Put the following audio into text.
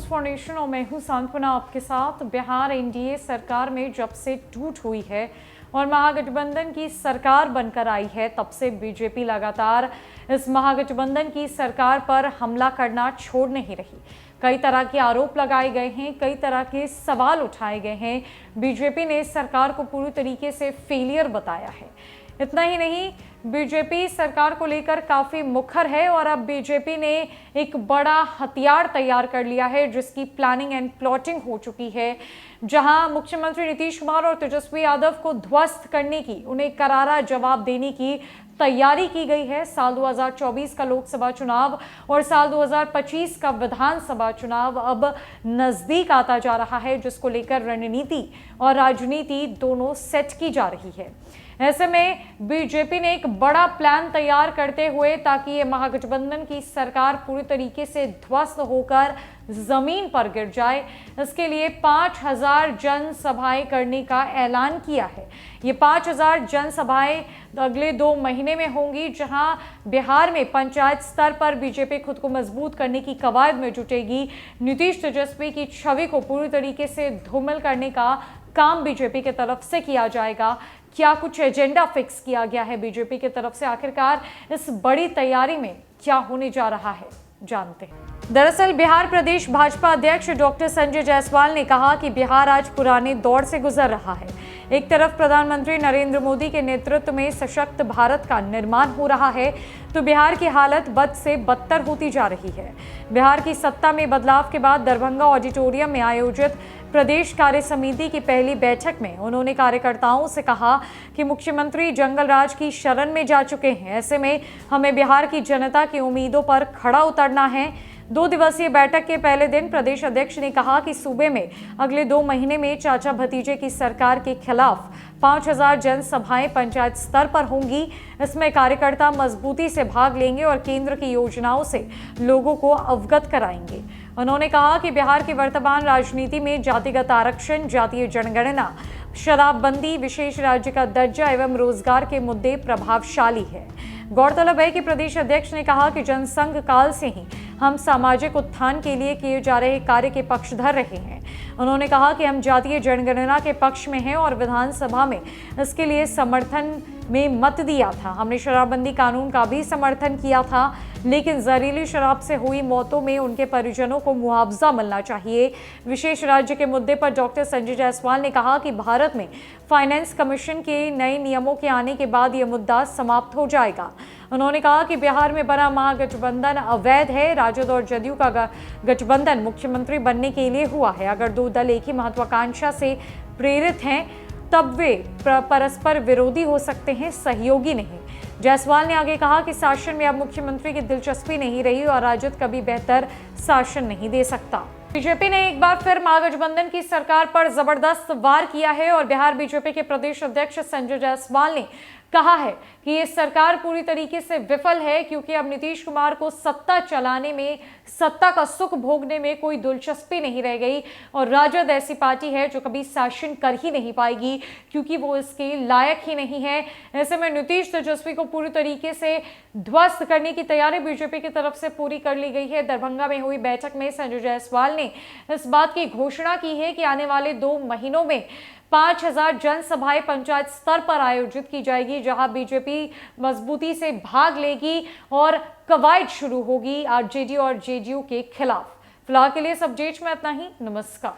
Foundation और मैं हूं सांत्वना आपके साथ। बिहार एनडीए सरकार में जब से टूट हुई है और महागठबंधन की सरकार बनकर आई है, तब से बीजेपी लगातार इस महागठबंधन की सरकार पर हमला करना छोड़ नहीं रही। कई तरह के आरोप लगाए गए हैं, कई तरह के सवाल उठाए गए हैं। बीजेपी ने सरकार को पूरी तरीके से फेलियर बताया है। इतना ही नहीं, बीजेपी सरकार को लेकर काफी मुखर है और अब बीजेपी ने एक बड़ा हथियार तैयार कर लिया है, जिसकी प्लानिंग एंड प्लॉटिंग हो चुकी है। जहां मुख्यमंत्री नीतीश कुमार और तेजस्वी यादव को ध्वस्त करने की, उन्हें करारा जवाब देने की तैयारी की गई है। साल 2024 का लोकसभा चुनाव और साल 2025 का विधानसभा चुनाव अब नजदीक आता जा रहा है, जिसको लेकर रणनीति और राजनीति दोनों सेट की जा रही है। ऐसे में बीजेपी ने एक बड़ा प्लान तैयार करते हुए, ताकि ये महागठबंधन की सरकार पूरी तरीके से ध्वस्त होकर जमीन पर गिर जाए, इसके लिए 5000 जनसभाएं करने का ऐलान किया है। ये 5000 जनसभाएं अगले 2 महीने में होंगी, जहां बिहार में पंचायत स्तर पर बीजेपी खुद को मजबूत करने की कवायद में जुटेगी। नीतीश तेजस्वी की छवि को पूरी तरीके से धूमिल करने का काम बीजेपी की तरफ से किया जाएगा। क्या कुछ एजेंडा फिक्स किया गया है बीजेपी की तरफ से? आखिरकार इस बड़ी तैयारी में क्या होने जा रहा है, जानते हैं। दरअसल बिहार प्रदेश भाजपा अध्यक्ष डॉक्टर संजय जायसवाल ने कहा कि बिहार आज पुराने दौर से गुजर रहा है। एक तरफ प्रधानमंत्री नरेंद्र मोदी के नेतृत्व में सशक्त भारत का निर्माण हो रहा है, तो बिहार की हालत बद से बदतर होती जा रही है। बिहार की सत्ता में बदलाव के बाद दरभंगा ऑडिटोरियम में आयोजित प्रदेश कार्य समिति की पहली बैठक में उन्होंने कार्यकर्ताओं से कहा कि मुख्यमंत्री जंगल राज की शरण में जा चुके हैं। ऐसे में हमें बिहार की जनता की उम्मीदों पर खड़ा उतरना है। 2 दिवसीय बैठक के पहले दिन प्रदेश अध्यक्ष ने कहा कि सूबे में अगले 2 महीने में चाचा भतीजे की सरकार के खिलाफ 5000 जनसभाएं पंचायत स्तर पर होंगी। इसमें कार्यकर्ता मजबूती से भाग लेंगे और केंद्र की योजनाओं से लोगों को अवगत कराएंगे। उन्होंने कहा कि बिहार की वर्तमान राजनीति में जातिगत आरक्षण, जातीय जनगणना, शराबबंदी, विशेष राज्य का दर्जा एवं रोजगार के मुद्दे प्रभावशाली है। गौरतलब है कि प्रदेश अध्यक्ष ने कहा कि जनसंघ काल से ही हम सामाजिक उत्थान के लिए किए जा रहे कार्य के पक्षधर रहे हैं। उन्होंने कहा कि हम जातीय जनगणना के पक्ष में हैं और विधानसभा में इसके लिए समर्थन में मत दिया था। हमने शराबबंदी कानून का भी समर्थन किया था, लेकिन जहरीली शराब से हुई मौतों में उनके परिजनों को मुआवजा मिलना चाहिए। विशेष राज्य के मुद्दे पर डॉक्टर संजय जायसवाल ने कहा कि भारत में फाइनेंस कमीशन के नए नियमों के आने के बाद यह मुद्दा समाप्त हो जाएगा। उन्होंने कहा कि बिहार में बना महागठबंधन अवैध है। राजद और जदयू का गठबंधन मुख्यमंत्री बनने के लिए हुआ है। अगर 2 दल एक ही महत्वाकांक्षा से प्रेरित हैं, तब वे परस्पर विरोधी हो सकते हैं, सहयोगी नहीं। जायसवाल ने आगे कहा कि शासन में अब मुख्यमंत्री की दिलचस्पी नहीं रही और राजद कभी बेहतर शासन नहीं दे सकता। बीजेपी ने एक बार फिर महागठबंधन की सरकार पर जबरदस्त वार किया है और बिहार बीजेपी के प्रदेश अध्यक्ष संजय जायसवाल ने कहा है कि ये सरकार पूरी तरीके से विफल है, क्योंकि अब नीतीश कुमार को सत्ता चलाने में, सत्ता का सुख भोगने में कोई दिलचस्पी नहीं रह गई और राजद ऐसी पार्टी है जो कभी शासन कर ही नहीं पाएगी, क्योंकि वो इसके लायक ही नहीं है। ऐसे में नीतीश तेजस्वी को पूरी तरीके से ध्वस्त करने की तैयारी बीजेपी की तरफ से पूरी कर ली गई है। दरभंगा में हुई बैठक में संजय जायसवाल ने इस बात की घोषणा की है कि आने वाले 2 महीनों में 5000 जनसभाएं पंचायत स्तर पर आयोजित की जाएगी, जहां बीजेपी मजबूती से भाग लेगी और कवायद शुरू होगी आरजेडी और जेडीयू के खिलाफ। फिलहाल के लिए इस अपडेट में इतना ही। नमस्कार।